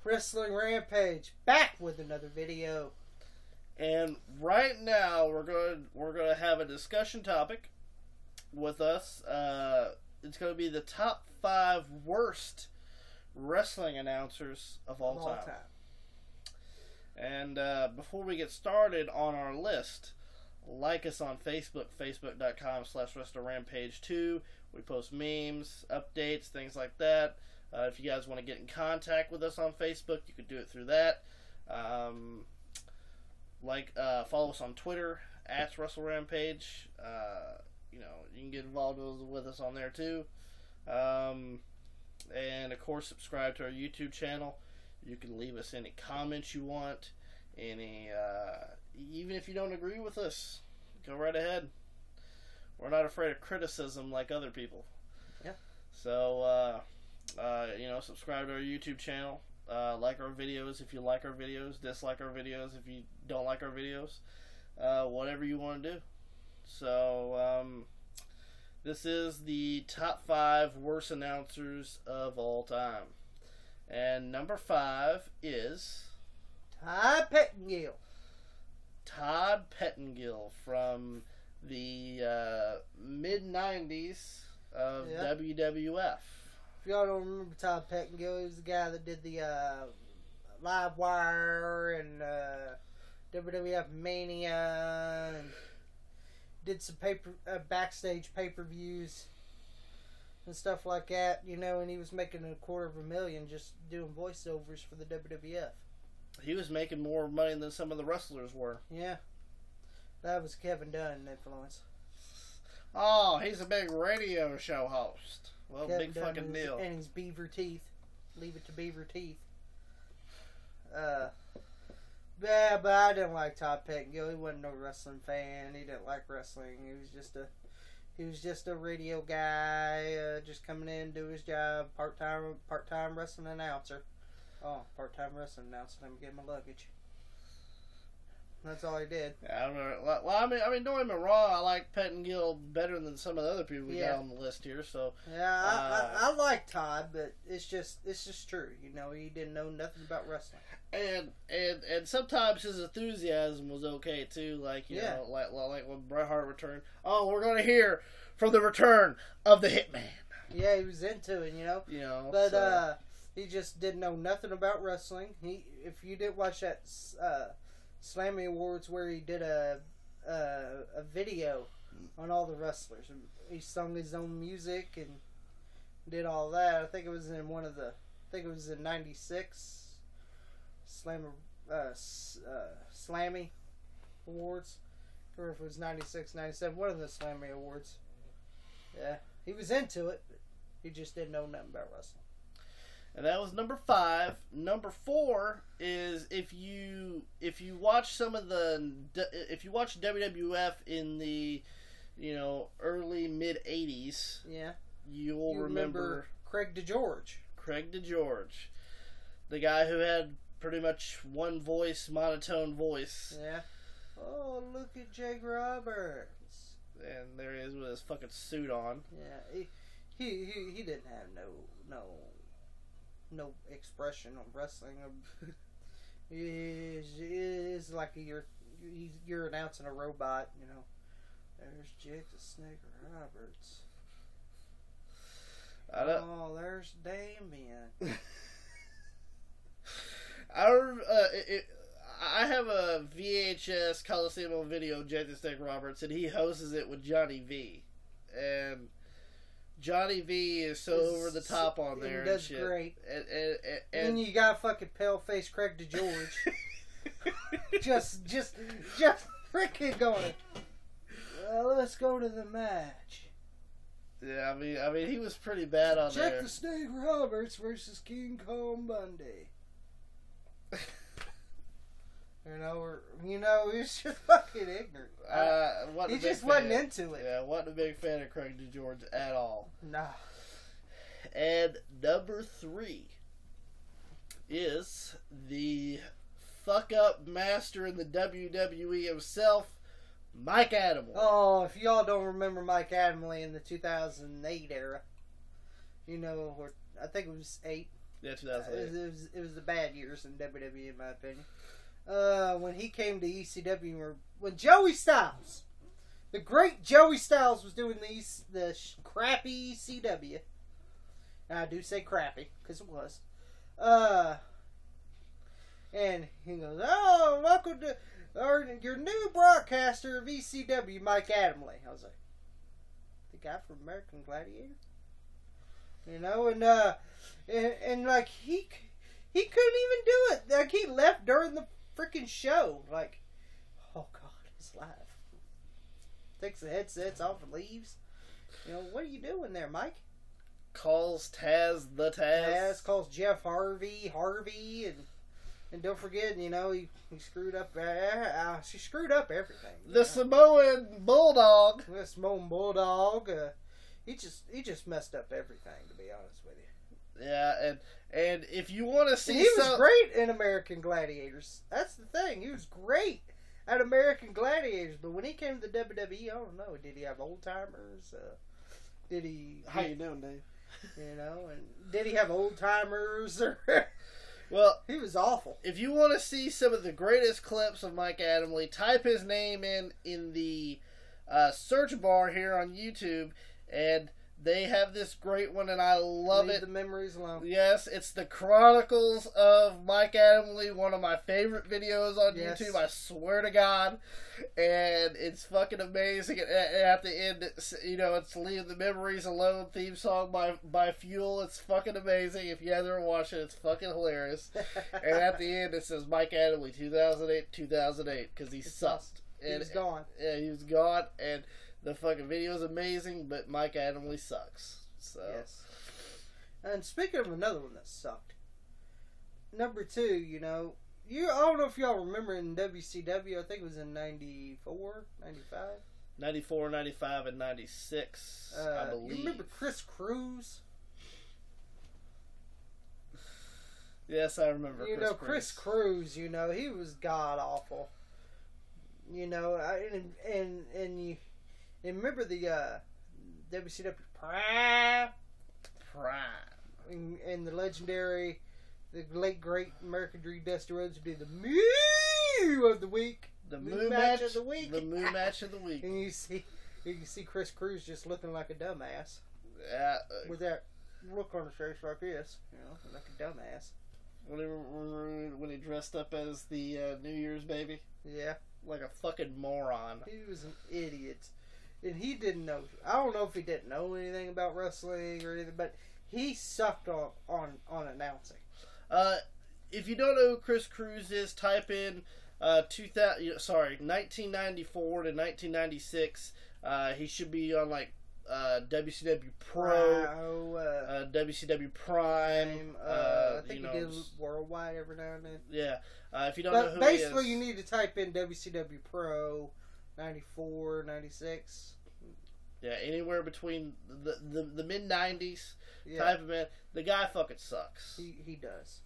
Wrestling Rampage, back with another video. And right now we're going to have a discussion topic with us. It's going to be the top 5 worst wrestling announcers of all time. And before we get started on our list, like us on Facebook, facebook.com/WrestlingRampage2. We post memes, updates, things like that. If you guys want to get in contact with us on Facebook, you can do it through that. Follow us on Twitter @WrestleRampage. You can get involved with us on there too. And of course, subscribe to our YouTube channel. You can leave us any comments you want, even if you don't agree with us, go right ahead. We're not afraid of criticism like other people. Yeah. So, subscribe to our YouTube channel. Like our videos if you like our videos. Dislike our videos if you don't like our videos. Whatever you want to do. So, this is the top 5 worst announcers of all time. And number 5 is Todd Pettengill. Todd Pettengill from the mid-90s of WWF. If y'all don't remember Todd Pettengill, he was the guy that did the Live Wire and WWF Mania and did some backstage pay-per-views and stuff like that, and he was making $250,000 just doing voiceovers for the WWF. He was making more money than some of the wrestlers were. Yeah. That was Kevin Dunn influence. Oh, he's a big radio show host. Well, Kevin big Dunn fucking deal. And his beaver teeth. Leave it to beaver teeth. Yeah, but I didn't like Todd Pettengill. He wasn't no wrestling fan. He didn't like wrestling. He was just a radio guy, just coming in, do his job, part-time wrestling announcer. Oh, part-time wrestling announcer. Let me get my luggage. That's all he did. Yeah, I don't know. Well, I mean, don't get me wrong. I like Pettengill better than some of the other people we got on the list here. So yeah, I like Todd, but it's just true. He didn't know nothing about wrestling. And sometimes his enthusiasm was okay too. Like like when Bret Hart returned. Oh, we're gonna hear from the return of the Hitman. Yeah, he was into it. But he just didn't know nothing about wrestling. If you didn't watch that Slammy Awards where he did a video on all the wrestlers, and he sung his own music and did all that. I think it was in '96 Slammy Awards, or if it was '96, '97, one of the Slammy Awards. Yeah, he was into it, but he just didn't know nothing about wrestling. And that was number 5. Number 4 is if you watch if you watch WWF in the early mid '80s, you'll remember Craig DeGeorge. Craig DeGeorge, the guy who had pretty much one voice, monotone voice. Yeah. Oh, look at Jake Roberts. And there he is with his fucking suit on. Yeah, he didn't have no expression on wrestling. It's like you're announcing a robot. There's Jake the Snake Roberts. Oh, there's Damien. I have a VHS Coliseum video, Jake the Snake Roberts, and he hosts it with Johnny V. And Johnny V is so over the top on there. He does shit. Great. And then you got fucking pale face Craig DeGeorge. just freaking going. Well, let's go to the match. Yeah, I mean, he was pretty bad on there. Jake the Snake Roberts versus King Kong Bundy. He's just fucking ignorant. He just wasn't into it. Yeah, wasn't a big fan of Craig DeGeorge at all. Nah. And number 3 is the fuck-up master in the WWE himself, Mike Adamle. Oh, if y'all don't remember Mike Adamle in the 2008 era, I think it was 8. Yeah, 2008. It was the bad years in WWE, in my opinion. When he came to ECW, when Joey Styles, the great Joey Styles, was doing the crappy ECW. And I do say crappy, because it was. And he goes, "Oh, welcome to your new broadcaster of ECW, Mike Adamle." I was like, the guy from American Gladiator? You know, and like, he couldn't even do it. Like, he left during the freaking show. Like, oh God, it's live. Takes the headsets off and leaves. You know, what are you doing there, Mike? Calls Taz the Taz. Taz calls Jeff Harvey, and don't forget, you know, he screwed up. She screwed up everything. The Samoan Bulldog. The Samoan Bulldog. He just messed up everything, to be honest with you. Yeah, and if you want to see, he was great in American Gladiators. That's the thing. He was great at American Gladiators, but when he came to the WWE, I don't know. Did he have old timers? Did he? How you doing, Dave? You know, and did he have old timers? Well, he was awful. If you want to see some of the greatest clips of Mike Adamle, type his name in the search bar here on YouTube, and they have this great one, and I love it. Leave the memories alone. Yes, it's the Chronicles of Mike Adamle, one of my favorite videos on YouTube, I swear to God. And it's fucking amazing. And at the end, it's Leave the Memories Alone theme song by Fuel. It's fucking amazing. If you haven't watched it, it's fucking hilarious. And at the end, it says Mike Adamle, 2008, because he sucked. He was gone. Yeah, he was gone, and the fucking video is amazing, but Mike Adamle sucks. So. Yes. And speaking of another one that sucked, number 2, you know, I don't know if y'all remember in WCW, I think it was in 94, 95? 94, 95, and 96, I believe. You remember Chris Cruz? Yes, I remember Chris Cruz, you know, he was god-awful. You know, and you remember the WCW Prime? And the legendary, the late great American Dream Dusty Rhodes would be the Moo of the week. The Moo match of the week. The Moo match of the week. And you can see Chris Cruz just looking like a dumbass. Yeah. With that look on his face like this, you know, like a dumbass. When he dressed up as the New Year's baby? Yeah. Like a fucking moron. He was an idiot. And he didn't know. I don't know if he didn't know anything about wrestling or anything, but he sucked on announcing. If you don't know who Chris Cruz is, type in 1994 to 1996. He should be on like WCW Pro, WCW Prime. I think he did Worldwide every now and then. Yeah. If you don't know who basically, he is, you need to type in WCW Pro 94, 96. Yeah, anywhere between the mid 90s type of man. The guy fucking sucks. He does.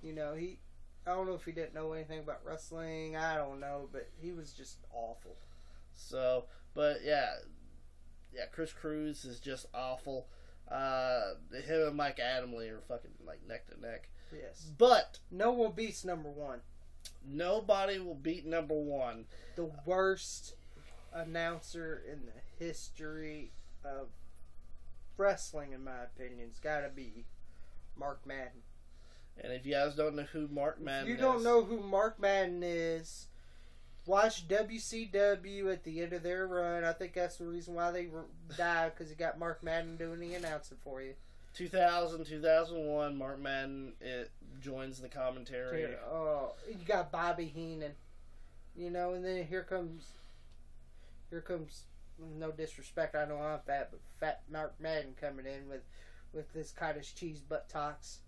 You know, I don't know if he didn't know anything about wrestling. I don't know, but he was just awful. So, but yeah, Chris Cruz is just awful. Him and Mike Adamle are fucking like neck to neck. Yes. But no one beats number 1. Nobody will beat number 1. The worst announcer in the history of wrestling, in my opinion, has got to be Mark Madden. And if you guys don't know who Mark Madden is... If you don't know who Mark Madden is, watch WCW at the end of their run. I think that's the reason why they died, because you got Mark Madden doing the announcing for you. 2000, 2001, Mark Madden joins the commentary. You got Bobby Heenan, you know, and then here comes, no disrespect, I know I'm fat, but fat Mark Madden coming in with this cottage cheese buttocks,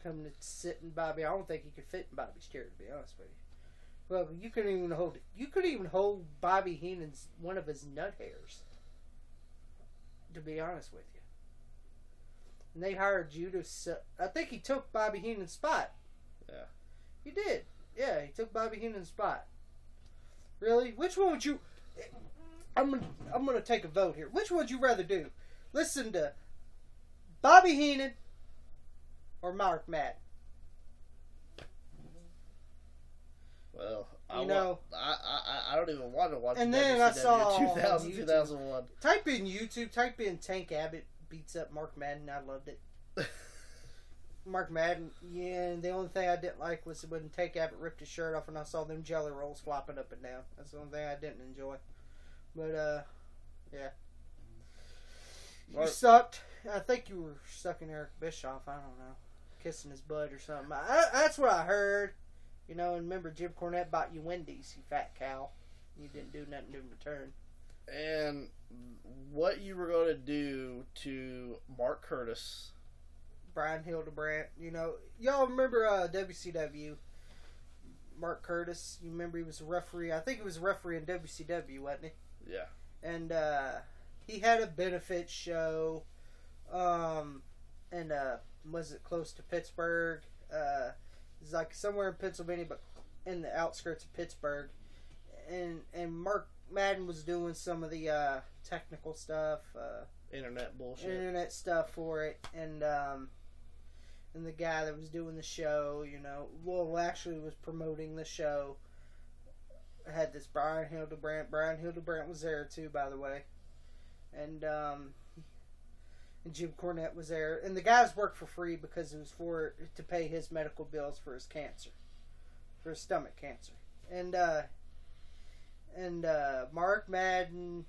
coming to sit in Bobby. I don't think he could fit in Bobby's chair, to be honest with you. Well, you couldn't even hold Bobby Heenan's one of his nut hairs, to be honest with you. And they hired you to... I think he took Bobby Heenan's spot. Yeah. He did. Yeah, he took Bobby Heenan's spot. Really? Which one would you... I'm gonna take a vote here. Which one would you rather do? Listen to Bobby Heenan or Mark Madden? Well, I don't even want to watch. And then I saw 2000, 2001. Type in YouTube. Type in Tank Abbott beats up Mark Madden. I loved it. Mark Madden. Yeah. And the only thing I didn't like was when Tank Abbott ripped his shirt off and I saw them jelly rolls flopping up and down. That's the only thing I didn't enjoy. But yeah. You sucked. I think you were sucking Eric Bischoff. I don't know, kissing his butt or something. That's what I heard. You know, and remember Jim Cornette bought you Wendy's, you fat cow. You didn't do nothing in return. And what you were going to do to Mark Curtis. Brian Hildebrandt. You know, y'all remember WCW? Mark Curtis. You remember he was a referee. I think he was a referee in WCW, wasn't he? Yeah. And he had a benefit show. And was it close to Pittsburgh? It's like somewhere in Pennsylvania, but in the outskirts of Pittsburgh. And Mark Madden was doing some of the technical stuff, internet bullshit, internet stuff for it, and the guy that was doing the show, you know, well, actually was promoting the show, had this Brian Hildebrandt. Brian Hildebrandt was there too, by the way, and Jim Cornette was there, and the guys worked for free because it was to pay his medical bills for his cancer, for his stomach cancer, and Mark Madden,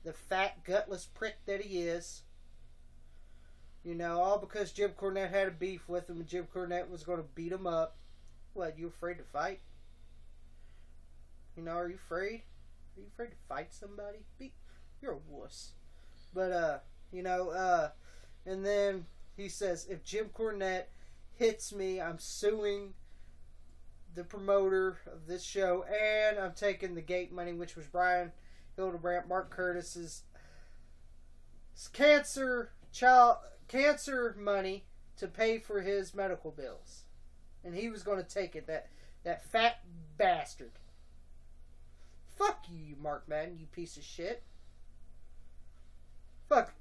the fat gutless prick that he is, you know, all because Jim Cornette had a beef with him and Jim Cornette was going to beat him up. What, you afraid to fight? You know, are you afraid? Are you afraid to fight somebody? You're a wuss. But, you know, and then he says, if Jim Cornette hits me, I'm suing the promoter of this show, and I'm taking the gate money, which was Brian Hildebrandt, Mark Curtis's cancer money to pay for his medical bills. And he was going to take it, that fat bastard. Fuck you, Mark Madden, you piece of shit. Fuck.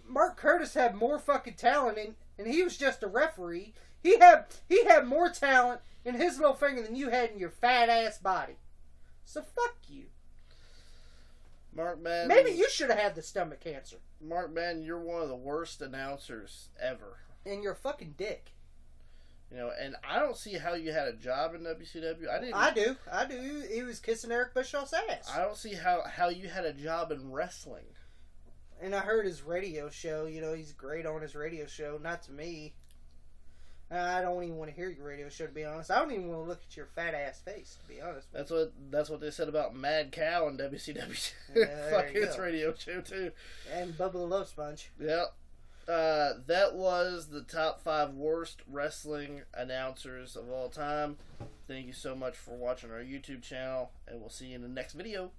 Mark Curtis had more fucking talent, and he was just a referee. He had more talent in his little finger than you had in your fat ass body. So fuck you. Mark Madden. Maybe you should have had the stomach cancer. Mark Madden, you're one of the worst announcers ever. And you're a fucking dick. You know, and I don't see how you had a job in WCW. I do. He was kissing Eric Bischoff's ass. I don't see how you had a job in wrestling. And I heard his radio show. You know, he's great on his radio show. Not to me. I don't even want to hear your radio show, to be honest. I don't even want to look at your fat ass face, to be honest. That's what they said about Mad Cow in WCW. Yeah, Fuck his radio show too. And Bubba the Love Sponge. Yep. That was the top 5 worst wrestling announcers of all time. Thank you so much for watching our YouTube channel, and we'll see you in the next video.